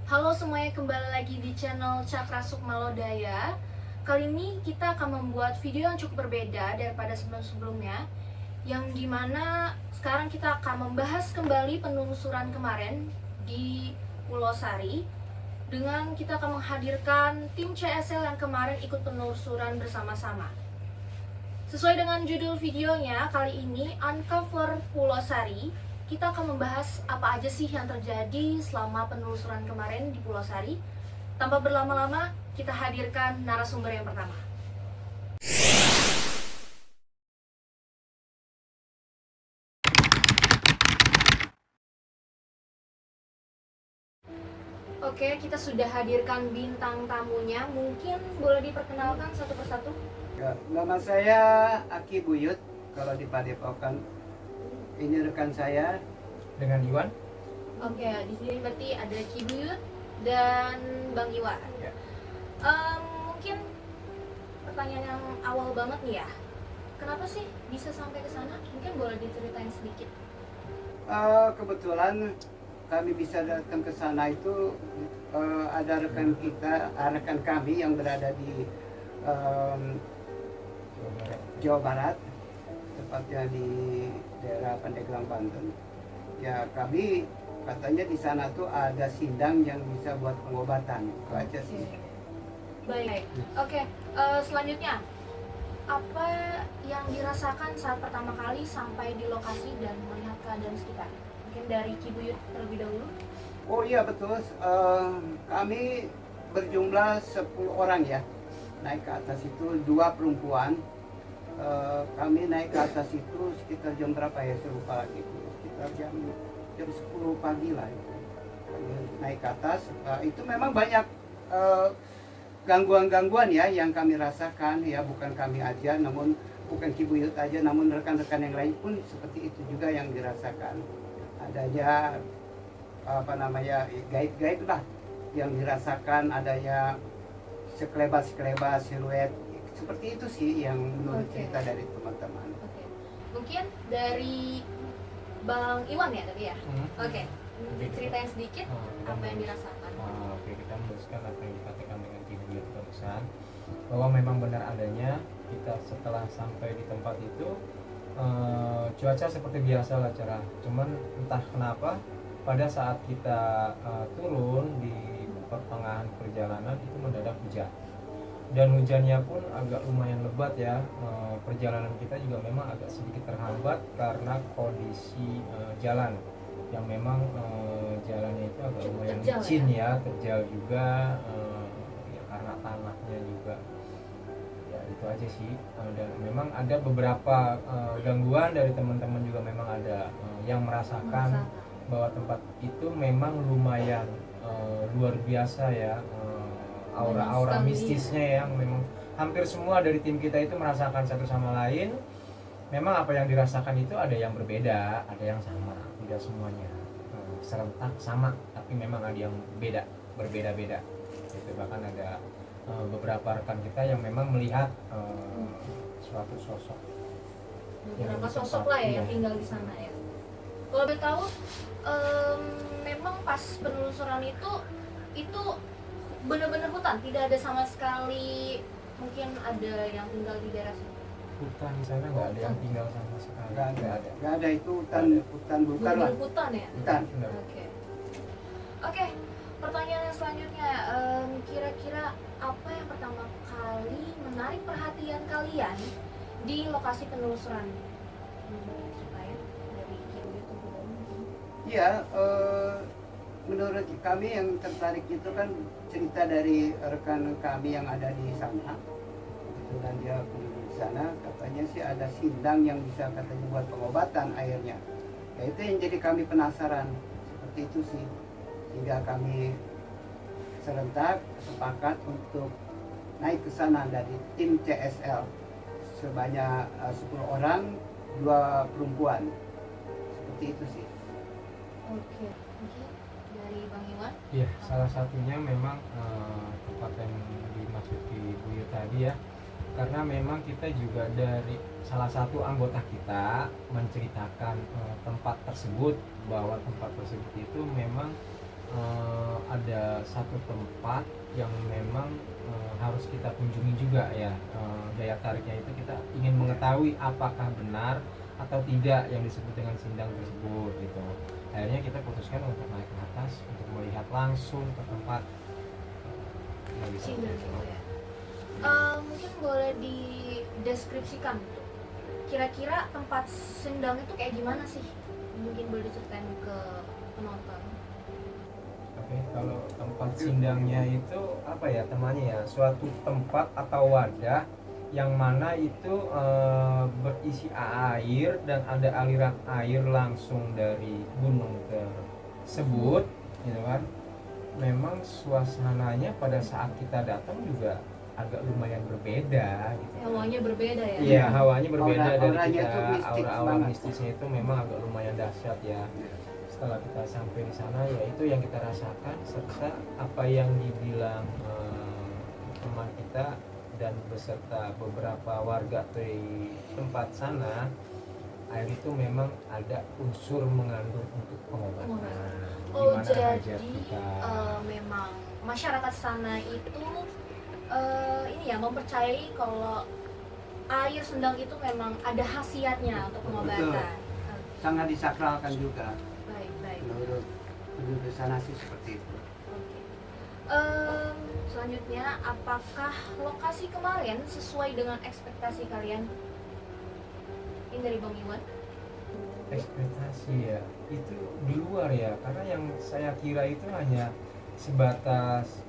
Halo semuanya, kembali lagi di channel Cakra Sukma Lodaya. Kali ini kita akan membuat video yang cukup berbeda daripada sebelum-sebelumnya, yang dimana sekarang kita akan membahas kembali penelusuran kemarin di Pulau Sari, dengan kita akan menghadirkan tim CSL yang kemarin ikut penelusuran bersama-sama. Sesuai dengan judul videonya, kali ini Uncover Pulau Sari, kita akan membahas apa aja sih yang terjadi selama penelusuran kemarin di Pulau Sari. Tanpa berlama-lama, kita hadirkan narasumber yang pertama. Oke, kita sudah hadirkan bintang tamunya. Mungkin boleh diperkenalkan satu persatu? Ya, nama saya Aki Buyut. Kalau di Padepokan, ini rekan saya dengan Iwan. Oke, di sini berarti ada Kibuyut dan Bang Iwan. Ya. Mungkin pertanyaan yang awal banget nih ya. Kenapa sih bisa sampai ke sana? Mungkin boleh diceritain sedikit. kebetulan kami bisa datang ke sana itu ada rekan kami yang berada di Jawa Barat, tepatnya di daerah Pandeglang, Banten. Ya, kami katanya di sana tuh ada sindang yang bisa buat pengobatan. Itu aja sih. Baik. Oke, selanjutnya apa yang dirasakan saat pertama kali sampai di lokasi dan melihat keadaan sekitar? Mungkin dari Kibuyut terlebih dahulu. Oh iya betul. Kami berjumlah 10 orang ya. Naik ke atas itu 2 perempuan. Kami naik ke atas itu sekitar jam berapa ya, saya lupa lagi. Sekitar jam 10 pagi lah itu. Kami naik ke atas. Itu memang banyak gangguan-gangguan ya yang kami rasakan ya, bukan kami aja, namun bukan Kibuyut aja, namun rekan-rekan yang lain pun seperti itu juga yang dirasakan. Adanya gaib-gaib lah yang dirasakan, adanya sekelebas siluet seperti itu sih yang menurut cerita dari teman-teman. Mungkin dari Bang Iwan ya tadi ya. Oke, diceritain sedikit apa yang dirasakan. Oke, kita meneruskan apa yang dikatakan dengan Kibuyut barusan, bahwa memang benar adanya. Kita setelah sampai di tempat itu cuaca seperti biasa lah, cerah. Cuman entah kenapa pada saat kita turun di pertengahan perjalanan itu mendadak hujan, dan hujannya pun agak lumayan lebat ya. Perjalanan kita juga memang agak sedikit terhambat karena kondisi jalan yang memang jalannya itu agak lumayan licin ya, terjal juga, ya karena tanahnya juga. Ya itu aja sih. Dan memang ada beberapa gangguan dari teman-teman juga, memang ada yang merasakan bahwa tempat itu memang lumayan luar biasa ya, aura-aura mistisnya yang memang hampir semua dari tim kita itu merasakan satu sama lain. Memang apa yang dirasakan itu ada yang berbeda, ada yang sama, tidak semuanya serentak sama, tapi memang ada yang berbeda-beda. Itu bahkan ada beberapa rekan kita yang memang melihat suatu sosok. Beberapa sosok lah ya yang tinggal di sana ya. Kalau boleh tahu, memang pas penelusuran itu benar-benar hutan, tidak ada sama sekali mungkin ada yang tinggal di daerah sini. Hutan di sana nggak ada yang tinggal sama sekali. Nggak ada, itu hutan bukan lah. Hutan ya. Hutan. Oke. Pertanyaan yang selanjutnya, kira-kira apa yang pertama kali menarik perhatian kalian di lokasi penelusuran? Iya, menurut kami yang tertarik itu kan cerita dari rekan kami yang ada di sana. Kebetulan dia penduduk di sana, katanya sih ada sindang yang bisa katanya buat pengobatan airnya. Ya itu yang jadi kami penasaran, seperti itu sih. Sehingga kami serentak sepakat untuk naik ke sana dari tim CSL sebanyak 10 orang, 2 perempuan. Seperti itu sih. Oke. Dari Bang Iwan? Iya, salah satunya memang tempat yang dimaksud di Buyut tadi ya, karena memang kita juga dari salah satu anggota kita menceritakan tempat tersebut, bahwa tempat tersebut itu memang ada satu tempat yang memang harus kita kunjungi juga ya. Daya tariknya itu kita ingin mengetahui apakah benar atau tidak yang disebut dengan sindang tersebut gitu. Akhirnya kita putuskan untuk naik ke atas untuk melihat langsung ke tempat Sindang itu ya. Mungkin boleh dideskripsikan tuh. Kira-kira tempat sindang itu kayak gimana sih? Mungkin boleh diceritain ke penonton. Oke, kalau tempat sindangnya itu apa ya temannya ya, suatu tempat atau wadah yang mana itu berisi air dan ada aliran air langsung dari gunung tersebut gitu kan. Memang suasananya pada saat kita datang juga agak lumayan berbeda gitu. Hawanya berbeda ya? Iya, hawanya berbeda dari Auranya kita. tuh mistik Aura-aura banget. mistisnya itu memang agak lumayan dahsyat ya. Setelah kita sampai di sana ya itu yang kita rasakan, serta apa yang dibilang teman kita dan beserta beberapa warga di tempat sana, air itu memang ada unsur mengandung untuk pengobatan. Oh, Gimana hajat jadi kita. memang masyarakat sana itu ini ya mempercayai kalau air sendang itu memang ada khasiatnya untuk pengobatan. Sangat disakralkan juga Baik. menurut penduduk sana sih seperti itu. Oke. Selanjutnya, apakah lokasi kemarin sesuai dengan ekspektasi kalian? Ini dari Bang Iwan. Ekspektasi ya itu di luar ya, karena yang saya kira itu hanya sebatas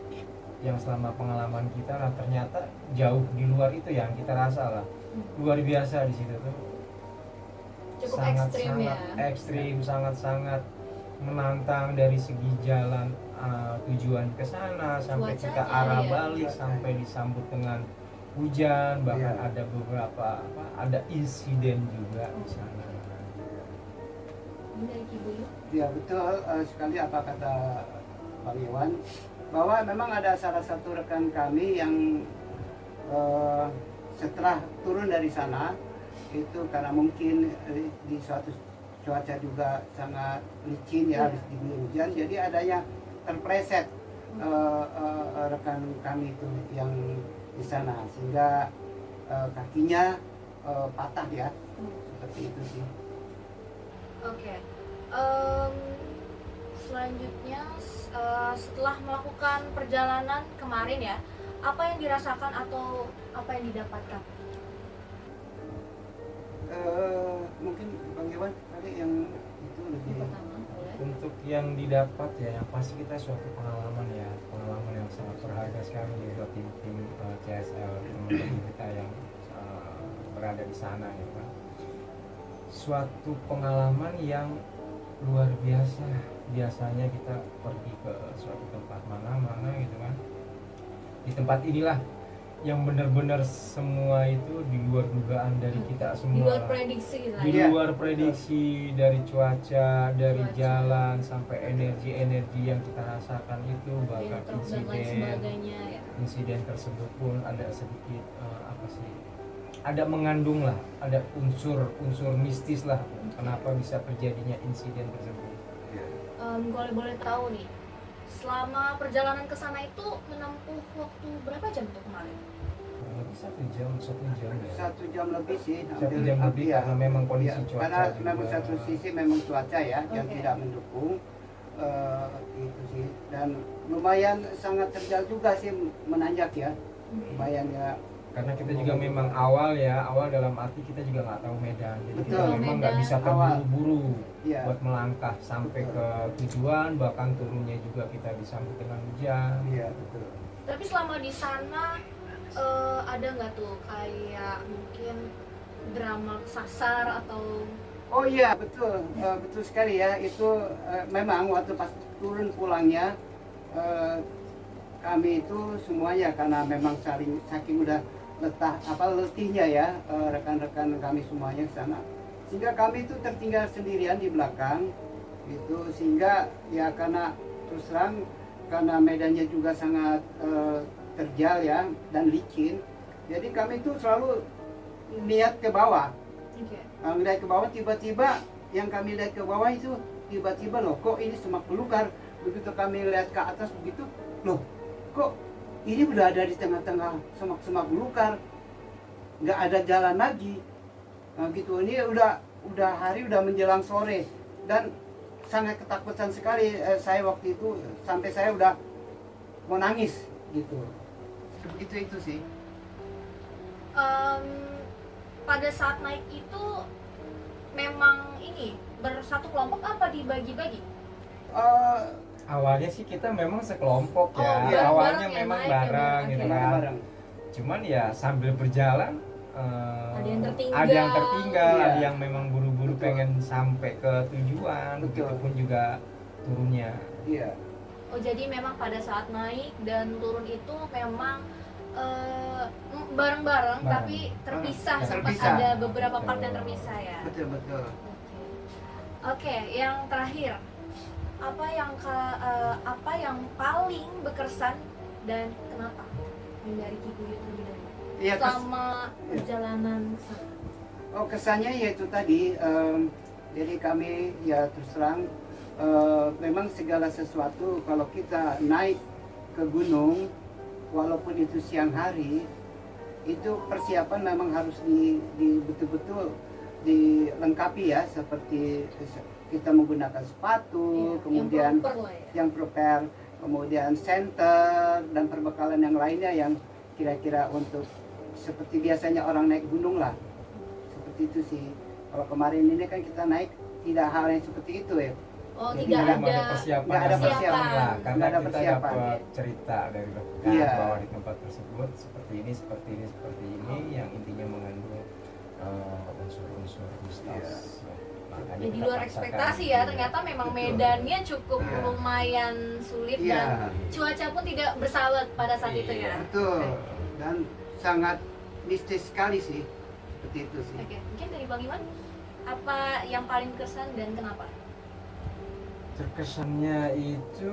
yang selama pengalaman kita lah, ternyata jauh di luar itu yang kita rasa lah. Luar biasa di situ tuh, Cukup sangat ekstrim ya. ekstrim, sangat menantang dari segi jalan tujuan ke sana sampai kita Cuacanya arah ya. balik, sampai disambut dengan hujan, bahkan Iya. ada beberapa ada insiden juga di sana. Ini dari Kibuyu. Ya betul sekali apa kata Bang Iwan, bahwa memang ada salah satu rekan kami yang setelah turun dari sana itu karena mungkin di suatu cuaca juga sangat licin ya, habis diguyur hujan, jadi adanya terpleset rekan kami itu yang di sana, sehingga kakinya patah ya, seperti itu sih. Oke. Selanjutnya setelah melakukan perjalanan kemarin ya, apa yang dirasakan atau apa yang didapatkan? Mungkin Bang Iwan tadi yang itu lebih Yang pertama, boleh. Untuk yang didapat ya, yang pasti kita suatu pengalaman ya, pengalaman yang sangat berharga sekali buat tim CSL, teman-teman kita yang berada di sana ya kan. Suatu pengalaman yang luar biasa. Biasanya kita pergi ke suatu tempat mana gitu kan. Di tempat inilah yang benar-benar semua itu di luar dugaan dari kita semua. Di luar lah. prediksi lah Di ya. luar prediksi, dari cuaca, dari Cuaca. jalan sampai energi-energi yang kita rasakan itu, bahkan Bentrok dan lain sebagainya ya. insiden tersebut pun ada sedikit ada mengandung lah, ada unsur mistis lah kenapa bisa terjadinya insiden tersebut. Kalau boleh tahu nih, selama perjalanan ke sana itu menempuh waktu berapa jam tuh kemarin? Lebih 1 jam ya. 1 jam lebih sih, 1 jam lebih ya. karena memang kondisi Ya, cuaca karena juga. memang satu sisi memang cuaca ya yang Oke. tidak mendukung, itu sih, dan lumayan sangat terjal juga sih menanjak ya, lumayan ya. Karena kita juga memang awal dalam arti kita juga nggak tahu medan, jadi kita Betul. memang nggak bisa Awal. terburu-buru Iya. buat melangkah sampai Betul. ke tujuan, bahkan turunnya juga kita disambut dengan hujan. Iya betul. Tapi selama di sana ada nggak tuh kayak mungkin drama kesasar atau Oh iya betul, betul sekali ya, itu memang waktu pas turun pulangnya kami itu semuanya karena memang saking udah letihnya ya, rekan-rekan kami semuanya ke sana, sehingga kami itu tertinggal sendirian di belakang itu, sehingga ya karena terus terang karena medannya juga sangat terjal ya dan licin, jadi kami itu selalu lihat ke bawah. Ngeliat ke bawah, tiba-tiba yang kami lihat ke bawah itu tiba-tiba loh kok ini semak belukar begitu kami lihat ke atas begitu, loh kok ini udah ada di tengah-tengah semak-semak belukar, nggak ada jalan lagi. Nah gitu, ini udah hari udah menjelang sore dan sangat ketakutan sekali saya waktu itu, sampai saya udah mau nangis gitu. Begitu itu sih. Pada saat naik itu memang ini bersatu kelompok apa dibagi-bagi? Awalnya sih kita memang sekelompok ya. Oh, bareng-bareng Awalnya ya, memang naik ya, bareng Bang. gitu Oke. kan. Bareng. Cuman ya sambil berjalan Ada yang tertinggal. ada yang tertinggal, Iya. ada yang memang buru-buru Betul. pengen sampai ke tujuan, Betul. begitupun juga turunnya. Iya. Oh jadi memang pada saat naik dan turun itu memang bareng-bareng Bareng. tapi terpisah, Ya, sempat terpisah. ada beberapa part yang Betul. terpisah ya. Betul betul. Oke, yang terakhir apa yang paling berkesan dan kenapa? Dari Kibuyut lebih dulu. Iya, Selama perjalanan ke sana. oh kesannya yaitu tadi, jadi kami ya terus terang, memang segala sesuatu kalau kita naik ke gunung, walaupun itu siang hari, itu persiapan memang harus di betul-betul dilengkapi ya, seperti kita menggunakan sepatu, Iya, kemudian yang proper lah ya. yang prepare, kemudian center dan perbekalan yang lainnya yang kira-kira untuk seperti biasanya orang naik gunung lah, seperti itu sih. Kalau kemarin ini kan kita naik tidak hal yang seperti itu ya. Oh, Jadi tidak belum ada persiapan, nggak ada yang matang persiapan. lah, karena Nggak ada kita persiapan. dapat cerita dari rekan Iya. bahwa di tempat tersebut seperti ini, seperti ini, seperti ini, yang intinya mengandung unsur-unsur mistis. Iya. Makanya ya, di kita luar paksakan. ekspektasi ya, ternyata memang Betul. medannya cukup Iya. lumayan sulit Iya. dan cuaca pun tidak bersahabat pada saat itu ya. Iya. Betul. Dan sangat mistis sekali sih, seperti itu sih. Oke, mungkin dari Bang Iwan, apa yang paling berkesan dan kenapa? Terkesannya itu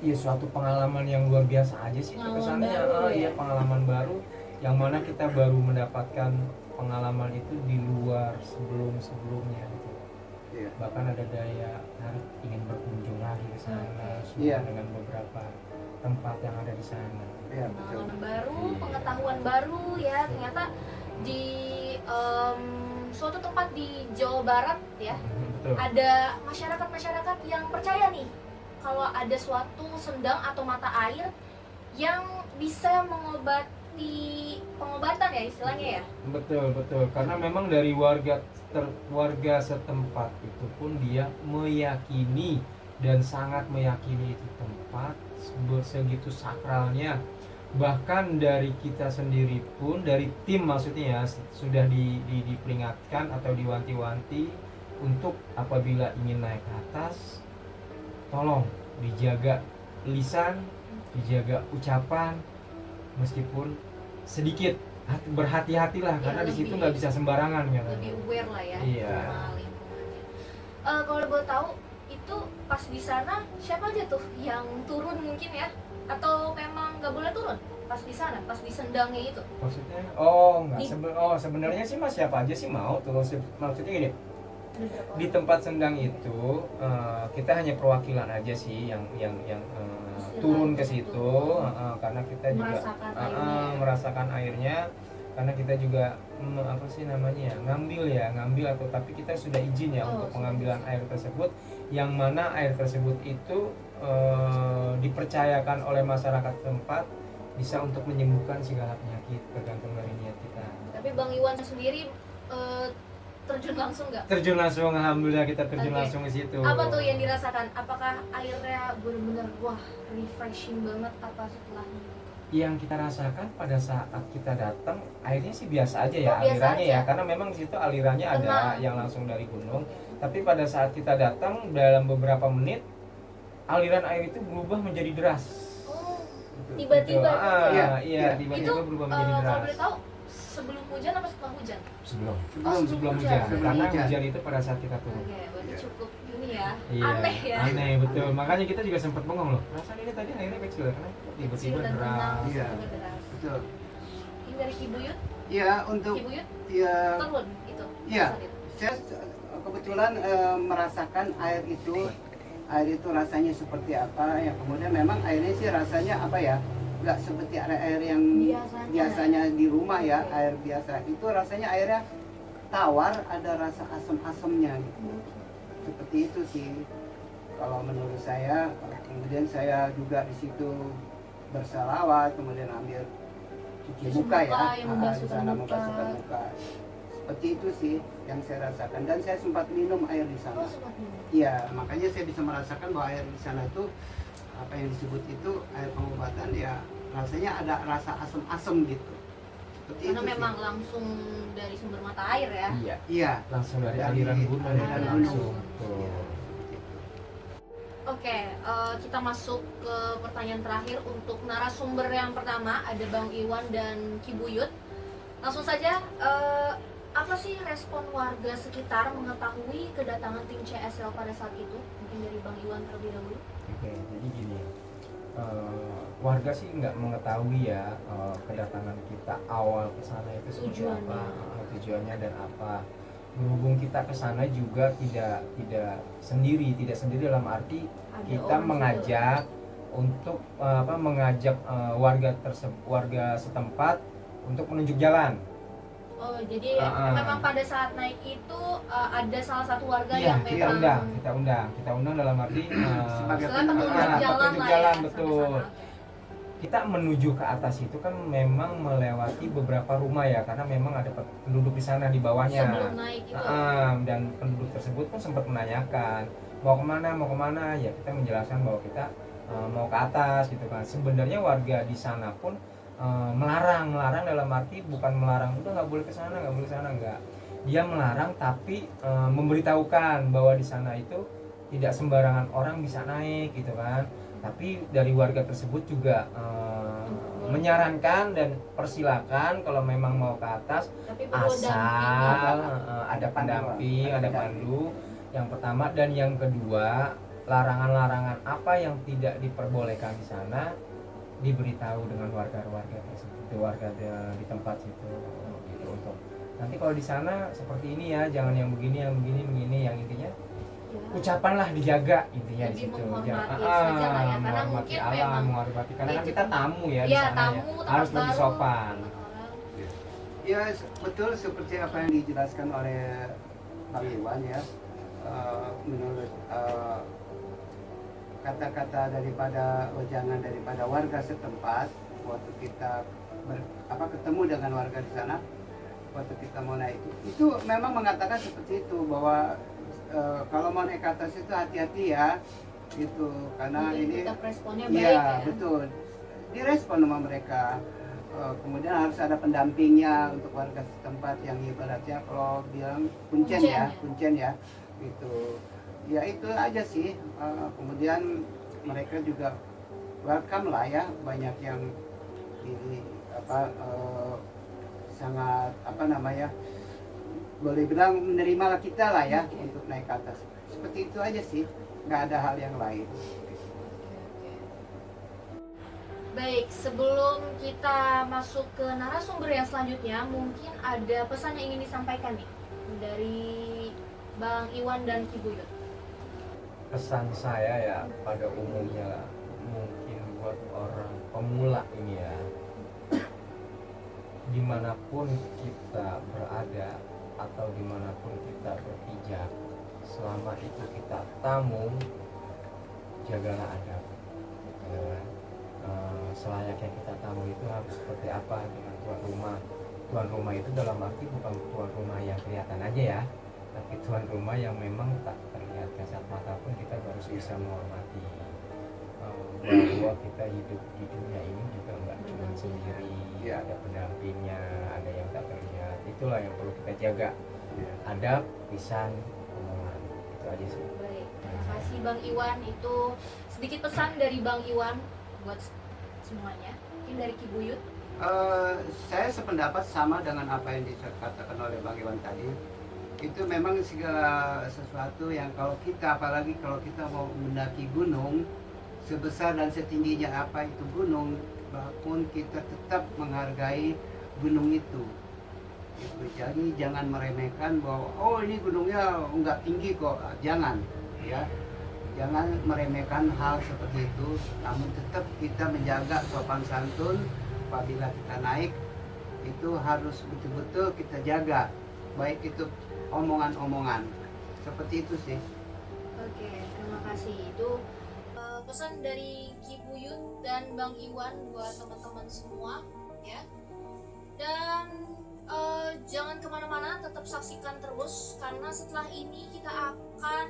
ya suatu pengalaman yang luar biasa aja sih Pengalaman terkesannya. baru ya? Iya, pengalaman baru yang mana kita baru mendapatkan pengalaman itu di luar sebelumnya gitu. Iya. Bahkan ada daya tarik ingin berkunjung lagi ke sana, Iya. dengan beberapa tempat yang ada di sana. Iya, betul. Pengalaman baru, Iya. pengetahuan baru ya, ternyata di suatu tempat di Jawa Barat ya, Betul. ada masyarakat-masyarakat yang percaya nih kalau ada suatu sendang atau mata air yang bisa pengobatan ya istilahnya ya. Betul, karena memang dari warga setempat itu pun dia meyakini dan sangat meyakini itu tempat segitu sakralnya. Bahkan dari kita sendiri pun, dari tim maksudnya ya, sudah diperingatkan atau diwanti-wanti untuk apabila ingin naik ke atas, tolong dijaga lisan, dijaga ucapan, meskipun sedikit berhati-hatilah, Iya, karena di situ lebih- nggak bisa sembarangan kan. Lebih aware lah ya Iya. sama lingkungannya. Kalau boleh tahu itu pas di sana siapa aja tuh yang turun mungkin ya? Atau memang nggak boleh turun pas di sana, pas di sendangnya itu? Maksudnya sebenarnya sih mas siapa aja sih mau turun. Maksudnya gini, Ada berapa di orang? tempat sendang itu kita hanya perwakilan aja sih yang turun ke situ, karena kita juga Merasakan airnya. merasakan airnya, karena kita juga apa sih namanya ya, ngambil atau tapi kita sudah izin ya Oh, untuk sudah pengambilan izin. air tersebut, yang mana air tersebut itu dipercayakan oleh masyarakat tempat bisa untuk menyembuhkan segala penyakit tergantung dari niat kita. Tapi Bang Iwan sendiri terjun langsung nggak? Terjun langsung, alhamdulillah kita terjun Oke. langsung ke situ. Apa tuh yang dirasakan? Apakah airnya benar-benar wah refreshing banget apa setelahnya? Yang kita rasakan pada saat kita datang, airnya sih biasa aja ya, Oh, biasa alirannya aja. ya, karena memang di situ alirannya ada Tenang. yang langsung dari gunung. Tapi pada saat kita datang, dalam beberapa menit aliran air itu berubah menjadi deras. Oh, Betul. tiba-tiba Gitu. gitu ya? Iya, Iya. tiba-tiba Itu berubah menjadi kalau deras. boleh tahu sebelum hujan apa setelah hujan? Sebelum Oh, sebelum hujan. hujan, Sebelum karena hujan. hujan itu pada saat kita turun. Oke, berarti Iya. cukup ini ya, Iya, aneh ya. Aneh betul. Makanya kita juga sempat bengong loh. Perasaan ini tadi airnya kecil, karena Kecil tiba-tiba dan tenang, deras. Iya. tiba-tiba deras. Betul. Ini dari Kibuyut, Ya untuk Kibuyut ya turun itu. Iya. saat itu. saya kebetulan merasakan air itu air itu rasanya seperti apa, yang kemudian memang airnya sih rasanya apa ya, nggak seperti air yang biasanya di rumah ya. Air biasa itu rasanya airnya tawar, ada rasa asam-asamnya gitu. Seperti itu sih kalau menurut saya. Kemudian saya juga di situ bersalawat, kemudian ambil cuci muka ya, di sana membasuhkan muka. Seperti itu sih yang saya rasakan, dan saya sempat minum air di sana. Iya, makanya saya bisa merasakan bahwa air di sana itu apa yang disebut itu air pengobatan ya, rasanya ada rasa asam-asam gitu. Seperti Karena itu memang sih. langsung dari sumber mata air ya. Iya, Iya. langsung dari Dari aliran gunung. aliran Langsung. gunung. Tuh. Iya. Oke, kita masuk ke pertanyaan terakhir untuk narasumber yang pertama, ada Bang Iwan dan Ki Buyut. Langsung saja, apa sih respon warga sekitar mengetahui kedatangan tim CSL pada saat itu? Mungkin dari Bang Iwan terlebih dahulu. Oke, jadi gini, warga sih nggak mengetahui ya kedatangan kita awal ke sana itu seperti Tujuannya. apa, tujuannya dan apa. Berhubung kita ke sana juga tidak sendiri dalam arti Ada kita orang mengajak untuk mengajak warga setempat untuk menunjuk jalan. Oh, jadi memang pada saat naik itu ada salah satu warga Iya, yang memang kita undang dalam arti Sebagai selain penunjuk Ah, jalan petunjuk lah jalan, ya, betul. sampai sana. Oke. kita menuju ke atas itu kan memang melewati beberapa rumah ya, karena memang ada penduduk di sana di bawahnya. Sebelum naik itu. Dan penduduk tersebut pun sempat menanyakan mau kemana ya, kita menjelaskan bahwa kita mau ke atas gitu kan. Sebenarnya warga di sana pun melarang dalam arti bukan melarang udah nggak boleh ke sana nggak, dia melarang tapi memberitahukan bahwa di sana itu tidak sembarangan orang bisa naik gitu kan. Tapi dari warga tersebut juga menyarankan dan persilakan kalau memang mau ke atas, Tapi perlu asal dampingan. ada pendamping, ada pandu. Yang pertama, dan yang kedua, larangan-larangan apa yang tidak diperbolehkan di sana diberitahu dengan warga-warga tersebut, warga di tempat situ gitu. Untuk nanti kalau di sana seperti ini ya, jangan yang begini, yang intinya Ya. ucapan lah dijaga intinya di Lebih situ. menghormati saja lah ya, karena menghormati mungkin alam, memang menghormati, karena kan itu kita tamu ya di Iya, sana tamu, ya. tempat Harus lebih baru, sopan. orang. Ya betul seperti apa yang dijelaskan oleh Bang Iwan ya. Menurut kata-kata daripada wejangan daripada warga setempat waktu kita ketemu dengan warga di sana, waktu kita mau naik itu memang mengatakan seperti itu, bahwa kalau mau naik ke atas itu hati-hati ya gitu, karena Mungkin ini tetap responnya baik iya ya. betul, direspon sama mereka. Kemudian harus ada pendampingnya untuk warga setempat yang ibaratnya kalau bilang kuncen ya gitu. Ya itu aja sih. Kemudian mereka juga welcome lah ya, banyak yang ini sangat boleh bilang menerima lah kita lah ya untuk naik ke atas. Seperti itu aja sih, nggak ada hal yang lain. Baik, sebelum kita masuk ke narasumber yang selanjutnya, mungkin ada pesan yang ingin disampaikan nih dari Bang Iwan dan Ki Buyut. Pesan saya ya pada umumnya, mungkin buat orang pemula ini ya, dimanapun kita berada atau dimanapun kita berpijak, selama itu kita tamu, jagalah adab ya kan? Selayaknya kita tamu itu harus seperti apa dengan tuan rumah. Tuan rumah itu dalam arti bukan tuan rumah yang kelihatan aja ya, tapi tuan rumah yang memang tak terlihat kasat mata pun kita harus bisa menghormati bahwa kita hidup di dunia ini juga nggak cuma sendiri, ada pendampingnya, ada yang tak terlihat. Itulah yang perlu kita jaga, adab, lisan, omongan, itu aja sih. Baik, terima kasih Bang Iwan. Itu sedikit pesan dari Bang Iwan buat semuanya. Mungkin dari Ki Buyut. Saya sependapat sama dengan apa yang dikatakan oleh Bang Iwan tadi. Itu memang segala sesuatu yang kalau kita, apalagi kalau kita mau mendaki gunung, sebesar dan setingginya apa itu gunung, pun kita tetap menghargai gunung itu. Jadi jangan meremehkan bahwa oh ini gunungnya enggak tinggi kok, jangan ya. jangan meremehkan hal seperti itu, namun tetap kita menjaga sopan santun. Apabila kita naik itu harus betul-betul kita jaga, baik itu omongan-omongan seperti itu sih. Oke, terima kasih. Itu pesan dari Ki Buyut dan Bang Iwan buat teman-teman semua ya. Dan jangan kemana-mana, tetap saksikan terus karena setelah ini kita akan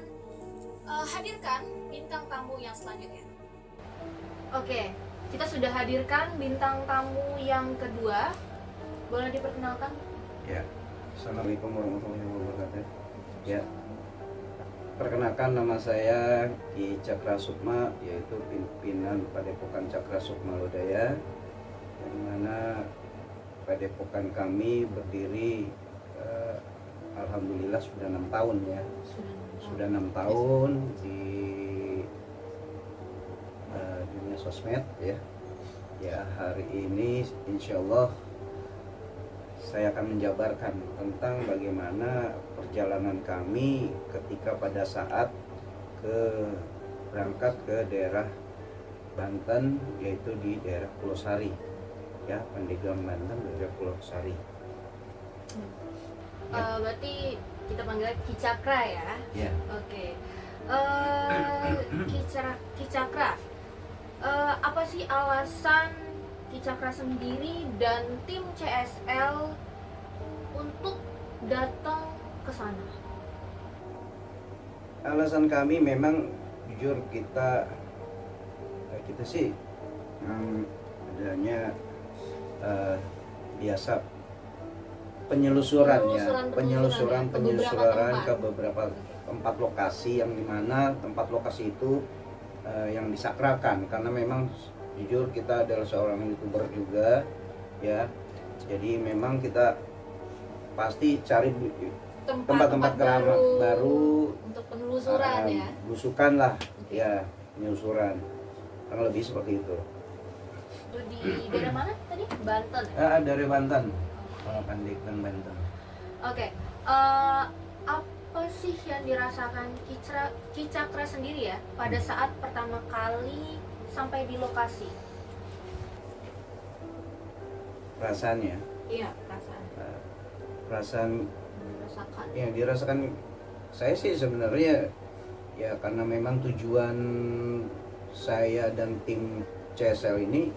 hadirkan bintang tamu yang selanjutnya. Oke, kita sudah hadirkan bintang tamu yang kedua. Boleh diperkenalkan? Ya, Assalamualaikum warahmatullahi wabarakatuh. Ya, perkenalkan nama saya Ki Cakra Sukma, yaitu pimpinan Padepokan Cakra Sukma Lodaya, yang mana Padepokan kami berdiri alhamdulillah sudah 6 tahun ya. Sudah 6 tahun di dunia sosmed ya. Ya, hari ini insya Allah saya akan menjabarkan tentang bagaimana perjalanan kami ketika pada saat berangkat ke daerah Banten, yaitu di daerah Pulau Sari ya, Pandeglang Banten, daerah Pulau Sari. Berarti kita panggil Ki Cakra ya? Ya. Oke. Ki Cakra, apa sih alasan Ki Cakra sendiri dan tim CSL untuk datang ke sana? Alasan kami memang jujur kita sih adanya biasa penelusuran ke beberapa tempat lokasi, yang dimana tempat lokasi itu yang disakrakan, karena memang jujur kita adalah seorang YouTuber juga ya, jadi memang kita pasti cari tempat-tempat keramat baru untuk penelusuran ya. Belusukan lah ya, penelusuran kurang lebih seperti itu. Itu di daerah mana tadi? Banten ya? Dari Banten, Pandeglang Banten. Oke, apa sih yang dirasakan Ki Cakra sendiri ya pada saat pertama kali sampai di lokasi? Perasaannya? Iya, perasaan. Perasaan Merasakan. yang dirasakan saya sih sebenarnya ya, karena memang tujuan saya dan tim CSL ini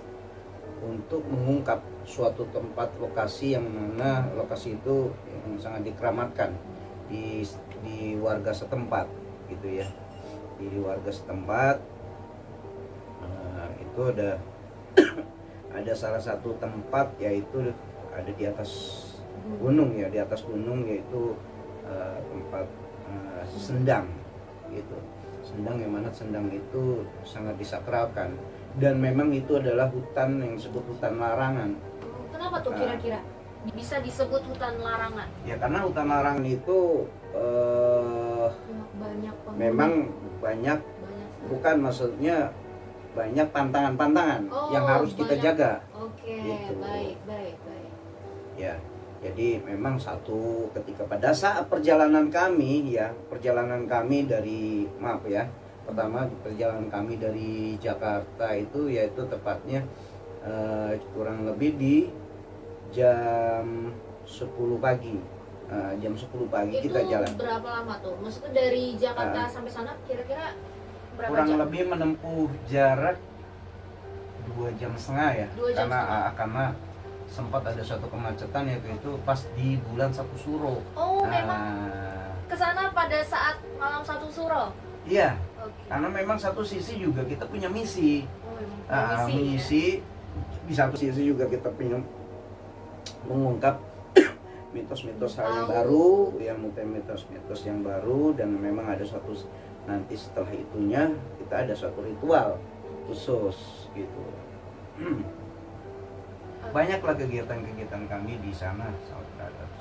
untuk mengungkap suatu tempat lokasi yang mana lokasi itu yang sangat dikeramatkan di warga setempat gitu ya, di warga setempat. Itu ada salah satu tempat, yaitu ada di atas gunung ya, di atas gunung, yaitu tempat sendang gitu. Sendang, yang mana sendang itu sangat disakralkan, dan memang itu adalah hutan yang disebut hutan larangan. Kenapa tuh kira-kira bisa disebut hutan larangan? Ya karena hutan larangan itu Banyak penghuni. memang banyak, bukan maksudnya banyak pantangan-pantangan yang harus kita banyak. jaga. Oke, Gitu. baik. Ya, jadi memang satu ketika pada saat perjalanan kami dari, pertama perjalanan kami dari Jakarta itu, yaitu tepatnya kurang lebih di jam 10 pagi. Jam 10 pagi Itu kita jalan. berapa lama tuh? Maksudnya dari Jakarta sampai sana kira-kira berapa Kurang jam? lebih menempuh jarak 2,5 jam ya. 2 jam Karena sempat ada suatu kemacetan, yaitu pas di bulan 1 Suro. Oh, memang kesana pada saat malam 1 Suro? Iya, Oke. karena memang satu sisi juga kita punya misi. Oh, memang punya Misi di satu sisi juga kita punya mengungkap mitos-mitos hal yang baru, yang mitos-mitos yang baru, dan memang ada suatu nanti setelah itunya kita ada suatu ritual khusus gitu. Banyaklah kegiatan-kegiatan kami di sana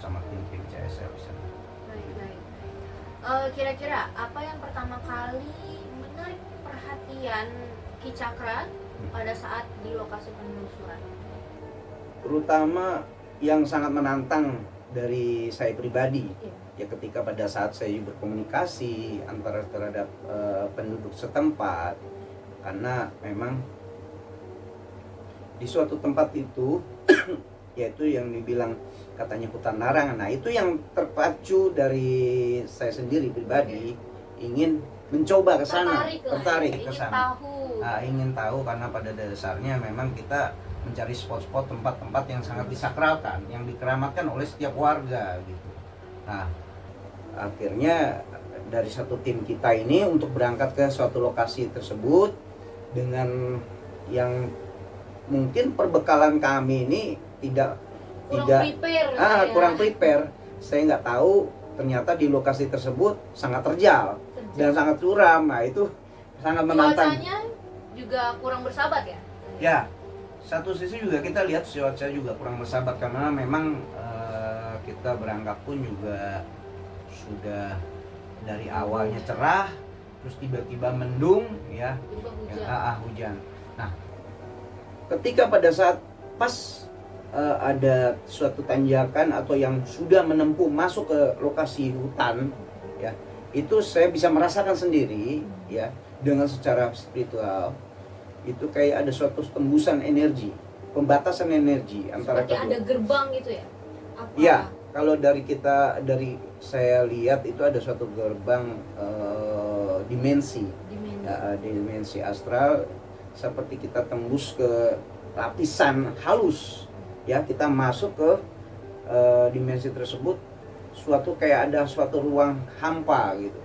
sama tim CSL di sana. Baik. Kira-kira apa yang pertama kali menarik perhatian Ki Cakra pada saat di lokasi penelusuran? Terutama yang sangat menantang dari saya pribadi, Iya. ya ketika pada saat saya berkomunikasi antara terhadap penduduk setempat, karena memang di suatu tempat itu yaitu yang dibilang katanya hutan larangan. Nah, itu yang terpacu dari saya sendiri pribadi ingin mencoba ke sana, tertarik ke ingin sana. tahu. Nah, ingin tahu karena pada dasarnya memang kita mencari spot-spot tempat-tempat yang sangat disakralkan, yang dikeramatkan oleh setiap warga gitu. Nah, akhirnya dari satu tim kita ini untuk berangkat ke suatu lokasi tersebut dengan yang mungkin perbekalan kami ini kurang prepare. Saya nggak tahu ternyata di lokasi tersebut sangat terjal dan sangat curam. Nah, itu sangat menantang. Cuacanya juga kurang bersahabat ya? Ya, satu sisi juga kita lihat cuaca juga kurang bersahabat karena memang kita berangkat pun juga sudah dari awalnya cerah, terus tiba-tiba mendung ya, hujan. Nah, ketika pada saat pas ada suatu tanjakan atau yang sudah menempuh masuk ke lokasi hutan ya, itu saya bisa merasakan sendiri ya dengan secara spiritual itu kayak ada suatu tembusan energi, pembatasan energi antara seperti ada gerbang gitu ya? Apa? Iya, kalau dari saya lihat itu ada suatu gerbang dimensi astral, seperti kita tembus ke lapisan halus ya, kita masuk ke dimensi tersebut, suatu kayak ada suatu ruang hampa gitu.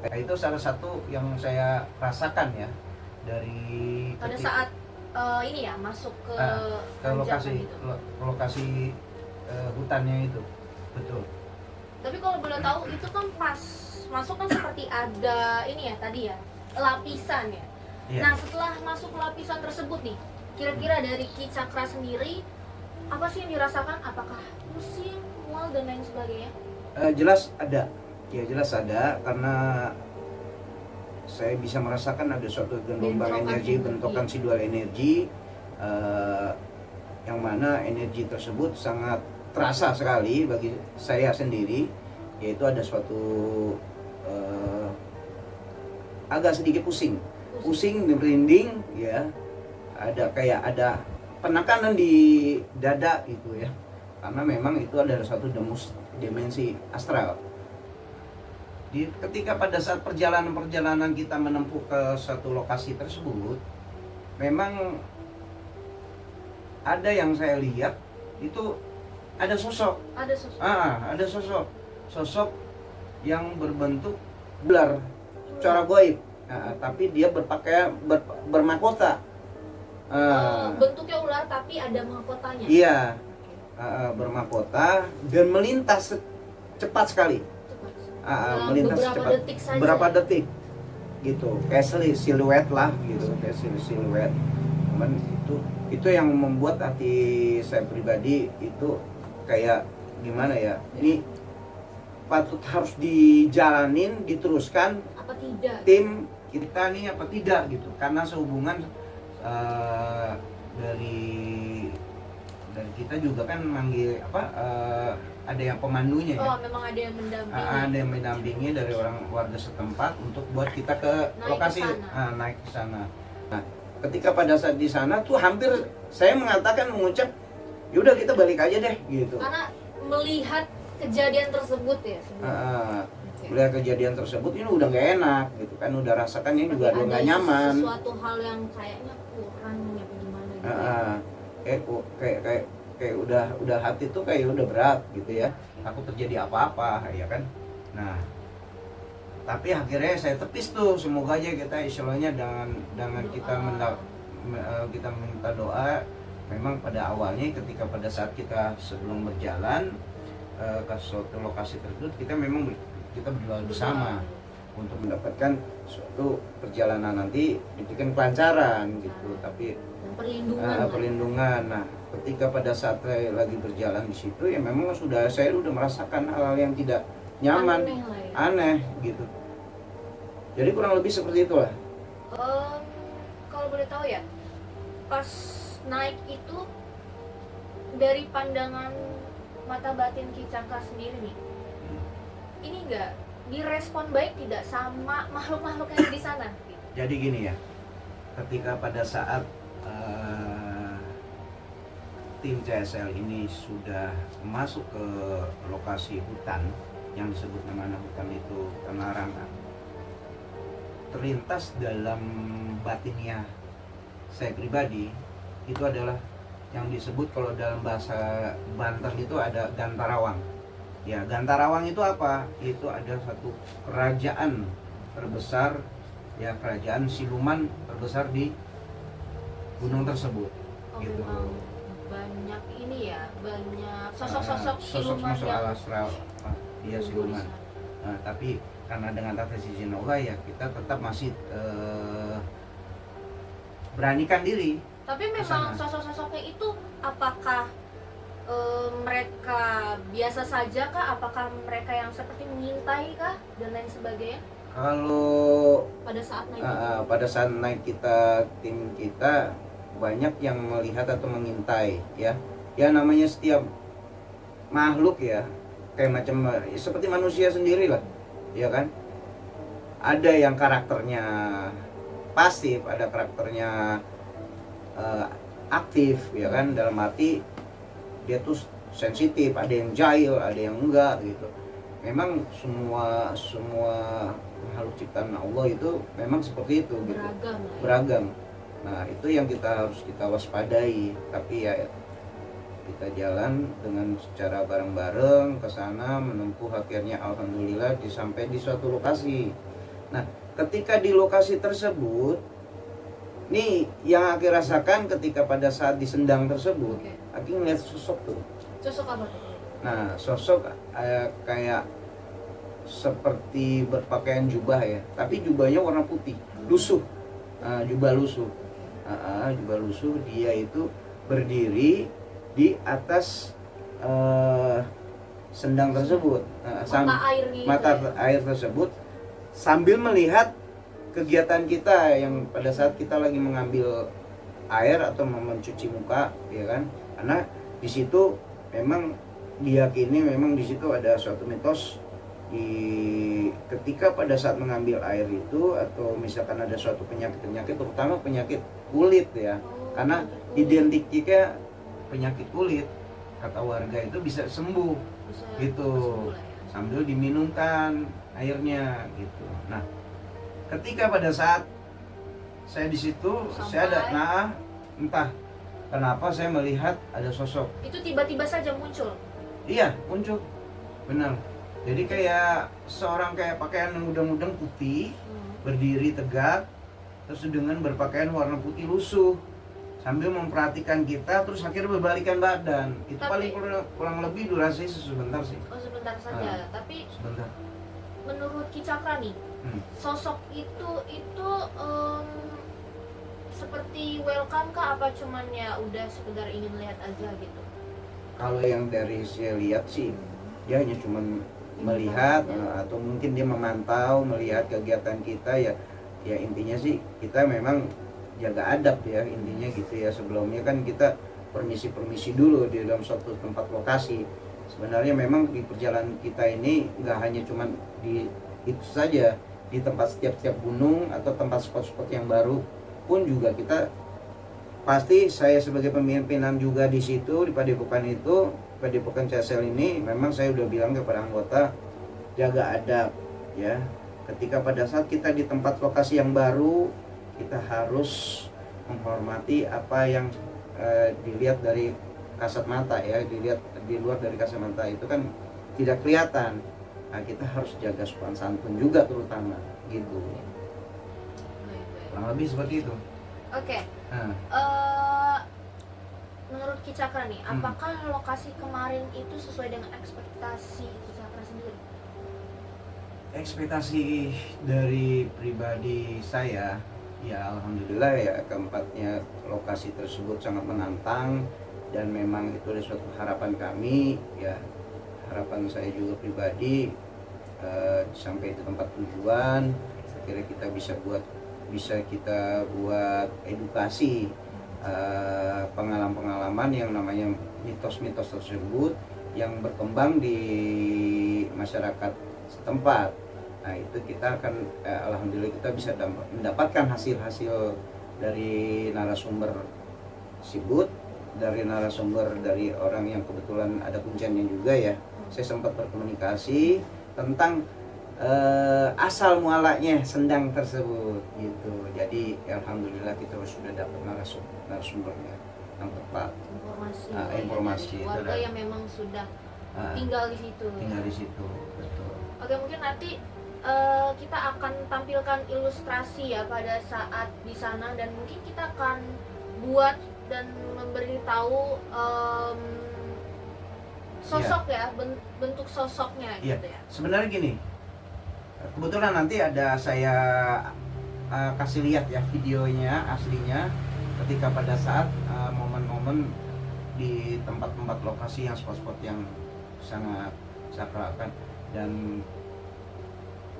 Nah, itu salah satu yang saya rasakan ya dari pada saat ini ya masuk ke lokasi gitu. lokasi hutannya itu, betul. Tapi kalau boleh tahu itu kan pas masuk kan seperti ada ini ya tadi ya lapisan ya. Iya. Nah, setelah masuk lapisan tersebut nih, kira-kira dari Ki Cakra sendiri apa sih yang dirasakan? Apakah pusing, mual dan lain sebagainya? Jelas ada, ya jelas ada, karena saya bisa merasakan ada suatu gelombang energi, bentrokan si dual energi, yang mana energi tersebut sangat terasa sekali bagi saya sendiri, yaitu ada suatu agak sedikit pusing, merinding, ya, ada penekanan di dada gitu ya, karena memang itu adalah suatu dimensi astral. Ketika pada saat perjalanan kita menempuh ke suatu lokasi tersebut, memang ada yang saya lihat itu ada sosok. Ada sosok yang berbentuk ular secara gaib, tapi dia bermahkota. Bentuknya ular tapi ada mahkotanya. Iya, bermahkota dan melintas cepat sekali. Melintas cepat berapa detik gitu, kayak siluet lah gitu, kayak siluet. Cuman itu yang membuat hati saya pribadi itu kayak gimana ya, ini patut harus dijalanin, diteruskan apa tidak tim kita nih apa tidak gitu, karena sehubungan dari kita juga kan manggil ada yang pemandunya ya. Memang ada yang mendampingi. Ada yang mendampingi dari orang warga setempat untuk buat kita ke lokasi naik ke sana. Nah, ketika pada saat di sana tuh hampir saya mengucap, yaudah kita balik aja deh gitu. Karena melihat kejadian tersebut ya. Melihat kejadian tersebut ini udah nggak enak gitu kan, udah rasakan ini juga udah nggak nyaman. Sesuatu hal yang kayaknya kurang ya gimana gitu. Kayak udah hati tuh kayak udah berat gitu ya, takut terjadi apa-apa ya kan. Nah, tapi akhirnya saya tepis tuh, semoga aja kita istilahnya dengan kita minta doa. Memang pada awalnya ketika pada saat kita sebelum berjalan ke suatu lokasi tersebut, kita memang kita berdoa bersama untuk mendapatkan suatu perjalanan nanti diberikan kelancaran gitu, tapi perlindungan. Nah, ketika pada saat saya lagi berjalan di situ ya memang saya udah merasakan hal-hal yang tidak nyaman, aneh gitu. Jadi kurang lebih seperti itulah. Kalau boleh tahu ya, pas naik itu dari pandangan mata batin Ki Cakra sendiri nih, ini enggak direspon baik tidak sama makhluk-makhluk yang di sana? Jadi gini ya, ketika pada saat tim CSL ini sudah masuk ke lokasi hutan yang disebut namanya hutan itu Larangan, terlintas dalam batinnya saya pribadi itu adalah yang disebut kalau dalam bahasa Banten itu ada Gantarawang. Ya, Gantarawang itu apa? Itu ada satu kerajaan terbesar, ya kerajaan siluman terbesar di gunung tersebut. Oh, Gitu. memang banyak ini ya, banyak sosok-sosok siluman sosok yang astral, dia tumbuh di siluman. sana. Tapi karena dengan atas izin Allah ya kita tetap masih beranikan diri. Tapi Kesana. memang sosok-sosoknya itu apakah mereka biasa saja kah? Apakah mereka yang seperti mengintai kah dan lain sebagainya Kalau pada saat naik itu? pada saat naik kita, tim kita banyak yang melihat atau mengintai ya. Ya namanya setiap makhluk ya kayak macam seperti manusia sendiri lah, ya kan? Ada yang karakternya pasif, ada karakternya aktif, ya kan? Dalam arti dia tuh sensitif, ada yang jahil, ada yang enggak gitu. Memang semua makhluk ciptaan Allah itu memang seperti itu gitu. Beragam lah ya. Beragam. Nah, itu yang kita harus kita waspadai. Tapi ya kita jalan dengan secara bareng-bareng ke sana, menempuh, akhirnya alhamdulillah sampai di suatu lokasi. Nah, ketika di lokasi tersebut, nih yang Aki rasakan ketika pada saat di sendang tersebut, Oke. Aki ngeliat sosok tuh. Sosok apa tuh? Nah, sosok kayak seperti berpakaian jubah ya, tapi jubahnya warna putih, lusuh. Jubah lusuh. Jubah lusuh, dia itu berdiri di atas sendang tersebut. Mata air gitu. Mata ya? air tersebut sambil melihat kegiatan kita yang pada saat kita lagi mengambil air atau mencuci muka, ya kan? Karena di situ memang diyakini memang di situ ada suatu mitos ketika pada saat mengambil air itu atau misalkan ada suatu penyakit terutama penyakit kulit ya. Oh, Karena kulit. identiknya penyakit kulit kata warga itu bisa sembuh Bisa gitu. sembuh lah ya. Sambil diminumkan airnya gitu. Nah, ketika pada saat saya di situ, saya ada, Sampai- entah kenapa saya melihat ada sosok. Itu tiba-tiba saja muncul. Iya, muncul, benar. Jadi kayak seorang kayak pakaian mudang-mudang putih, berdiri tegak, terus dengan berpakaian warna putih lusuh, sambil memperhatikan kita, terus akhirnya berbalikan badan. Itu Tapi- kurang lebih durasi sebentar sih, Oh, sebentar saja. Tapi sebentar. menurut Ki Cakra nih, sosok itu seperti welcome kah apa cuman ya udah sekedar ingin lihat aja gitu? Kalau yang dari saya lihat sih, dia hanya cuman melihat atau mungkin dia memantau melihat kegiatan kita ya. Ya intinya sih kita memang jaga adab ya intinya gitu ya. Sebelumnya kan kita permisi dulu di dalam suatu tempat lokasi. Sebenarnya memang di perjalanan kita ini nggak hanya cuman di itu saja, di tempat setiap gunung atau tempat spot-spot yang baru pun juga kita pasti, saya sebagai pemimpinan juga di situ di Padepokan itu, Padepokan CSL ini memang saya udah bilang kepada anggota jaga adab ya. Ketika pada saat kita di tempat lokasi yang baru, kita harus menghormati apa yang dilihat dari kasat mata ya, dilihat di luar dari kasat mata itu kan tidak kelihatan. Nah, kita harus jaga sopan santun juga terutama gitu. Kurang lebih seperti itu. Oke. Nah, Menurut Ki Cakra nih, apakah lokasi kemarin itu sesuai dengan ekspektasi Ki Cakra sendiri? ekspektasi dari pribadi saya ya alhamdulillah ya, keempatnya lokasi tersebut sangat menantang dan memang itu adalah suatu harapan kami ya, harapan saya juga pribadi sampai di tempat tujuan akhirnya kita bisa kita buat edukasi pengalaman-pengalaman yang namanya mitos-mitos tersebut yang berkembang di masyarakat setempat. Nah itu kita akan alhamdulillah kita bisa mendapatkan hasil-hasil dari narasumber tersebut, dari narasumber dari orang yang kebetulan ada kunciannya juga ya. Saya sempat berkomunikasi tentang asal mualanya sendang tersebut gitu. Jadi alhamdulillah kita sudah dapat narasumbernya yang tepat. Informasi dari warga itu yang memang sudah Ah, tinggal di situ. tinggal di situ, betul. Oke, mungkin nanti kita akan tampilkan ilustrasi ya pada saat di sana, dan mungkin kita akan buat dan memberitahu sosok ya, bentuk sosoknya Iya. gitu ya. Sebenarnya gini, kebetulan nanti ada saya kasih lihat ya videonya aslinya ketika pada saat momen-momen di tempat-tempat lokasi yang spot-spot yang sangat sakralkan, dan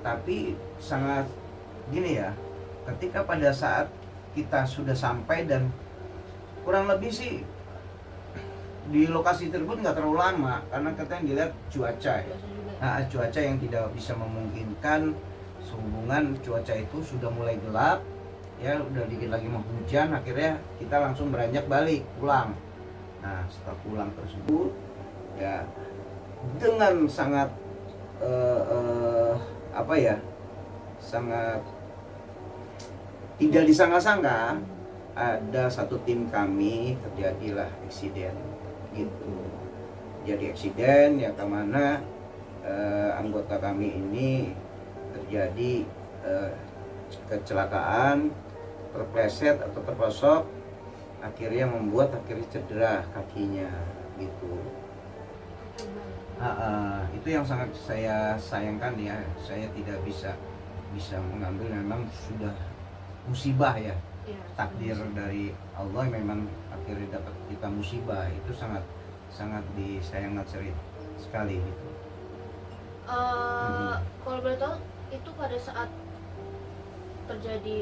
tapi sangat gini ya, ketika pada saat kita sudah sampai dan kurang lebih sih di lokasi tersebut nggak terlalu lama karena katanya dilihat cuaca ya. Biasa juga. Nah, cuaca yang tidak bisa memungkinkan, sehubungan cuaca itu sudah mulai gelap ya, udah dikit lagi mau hujan, akhirnya kita langsung beranjak balik pulang. Nah setelah pulang tersebut ya dengan sangat apa ya, sangat tidak disangka-sangka ada satu tim kami terjadilah eksiden gitu. Jadi eksiden yang kemana anggota kami ini terjadi kecelakaan, terpleset atau terprosok, akhirnya membuat cedera kakinya gitu. Itu yang sangat saya sayangkan ya. Saya tidak bisa mengambil, memang sudah musibah ya, Iya, takdir dari Allah memang akhirnya dapat kita musibah. Itu sangat disayangkan sekali gitu. Kalau boleh tahu itu pada saat terjadi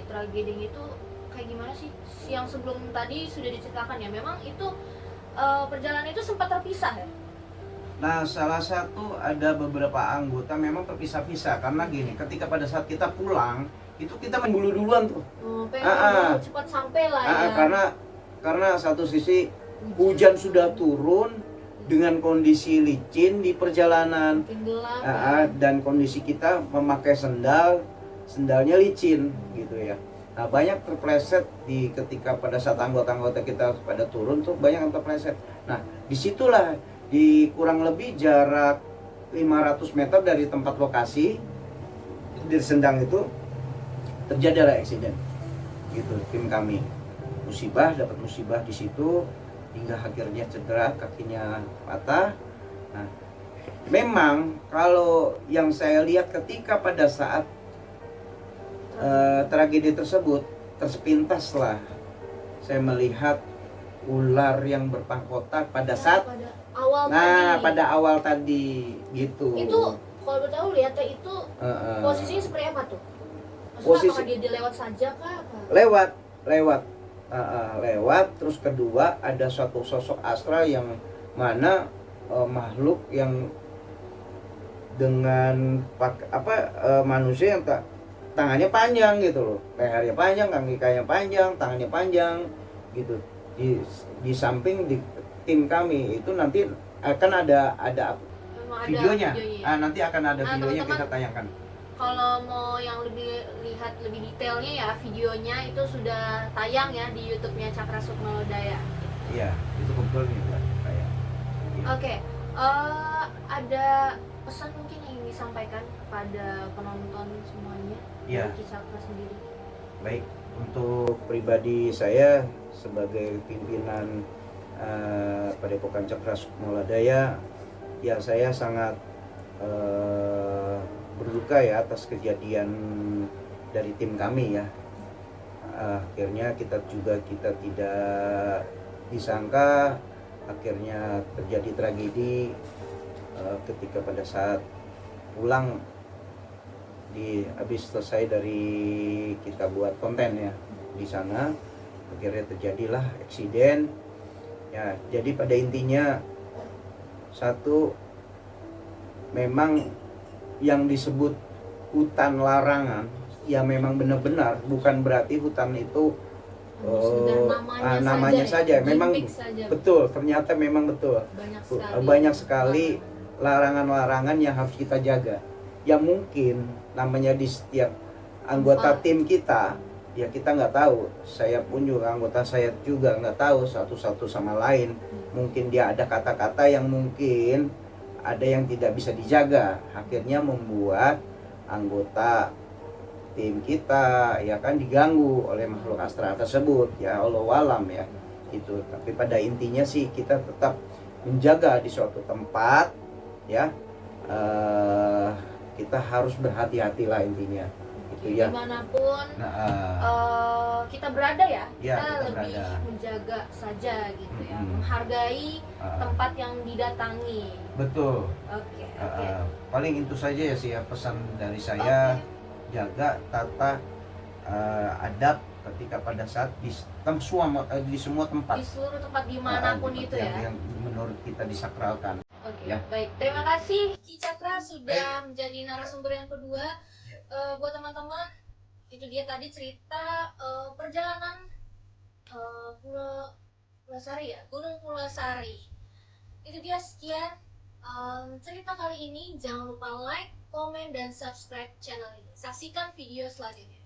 tragedi itu kayak gimana sih? Yang sebelum tadi sudah diceritakan ya, memang itu perjalanan itu sempat terpisah ya? Nah, salah satu ada beberapa anggota memang terpisah-pisah karena gini, ketika pada saat kita pulang itu kita main bulu duluan tuh. Pengen cepat sampai lah ya. Karena satu sisi hujan sudah turun dengan kondisi licin di perjalanan, Makin gelap. dan kondisi kita memakai sendalnya licin gitu ya. Nah, banyak terpleset ketika pada saat anggota-anggota kita pada turun tuh banyak yang terpleset. Nah, disitulah di kurang lebih jarak 500 meter dari tempat lokasi di Sendang itu terjadilah eksiden gitu. Tim kami dapat musibah di situ hingga akhirnya cedera, kakinya patah. Nah, memang kalau yang saya lihat ketika pada saat tragedi tersebut tersepintaslah saya melihat ular yang berpangkotak pada saat pada awal tadi gitu. Itu kalau boleh tahu lihatnya itu posisinya seperti apa tuh? Maksudnya apakah dia dilewat saja kah? Lewat. Terus kedua ada suatu sosok astral yang mana makhluk yang dengan manusia yang tangannya panjang gitu loh, lehernya panjang, kakinya panjang, tangannya panjang gitu. Di samping di tim kami itu nanti akan ada videonya. Nanti akan ada videonya, kita tayangkan. Kalau mau yang lihat lebih detailnya ya, videonya itu sudah tayang ya di YouTube-nya Cakra Sukma Lodaya. Iya, itu kebetulan nih buat saya. Oke, ada pesan mungkin yang ingin disampaikan kepada penonton semuanya dari Cakra sendiri? Baik, untuk pribadi saya sebagai pimpinan Padepokan Cakra Sukma Lodaya, ya saya sangat berduka ya atas kejadian dari tim kami ya. Akhirnya kita tidak disangka akhirnya terjadi tragedi ketika pada saat pulang habis selesai dari kita buat konten ya di sana, akhirnya terjadilah eksiden ya. Jadi pada intinya satu, memang yang disebut hutan larangan ya memang benar-benar, bukan berarti hutan itu Sekedar namanya saja. Memang gimmick saja. betul, ternyata memang betul banyak sekali larangan-larangan yang harus kita jaga. Yang mungkin namanya di setiap anggota tim kita, ya kita nggak tahu. Saya pun juga, anggota saya juga nggak tahu satu-satu sama lain. Mungkin dia ada kata-kata yang mungkin ada yang tidak bisa dijaga, akhirnya membuat anggota tim kita ya kan diganggu oleh makhluk astral tersebut, ya Allah walam ya itu. Tapi pada intinya sih kita tetap menjaga di suatu tempat ya, kita harus berhati-hatilah intinya itu ya. Dimanapun kita berada ya, kita lebih menjaga saja gitu ya, menghargai tempat yang didatangi. Betul. Oke. Paling itu saja ya sih ya pesan dari saya. Jaga tata adab ketika pada saat di semua tempat, di seluruh tempat dimanapun itu ya, yang menurut kita disakralkan. Oke, baik. Terima kasih Ki Cakra sudah menjadi narasumber yang kedua. Buat teman-teman, itu dia tadi cerita perjalanan Pulasari ya, Gunung Pulasari. Itu dia, sekian cerita kali ini. Jangan lupa like, komen, dan subscribe channel ini. Saksikan video selanjutnya.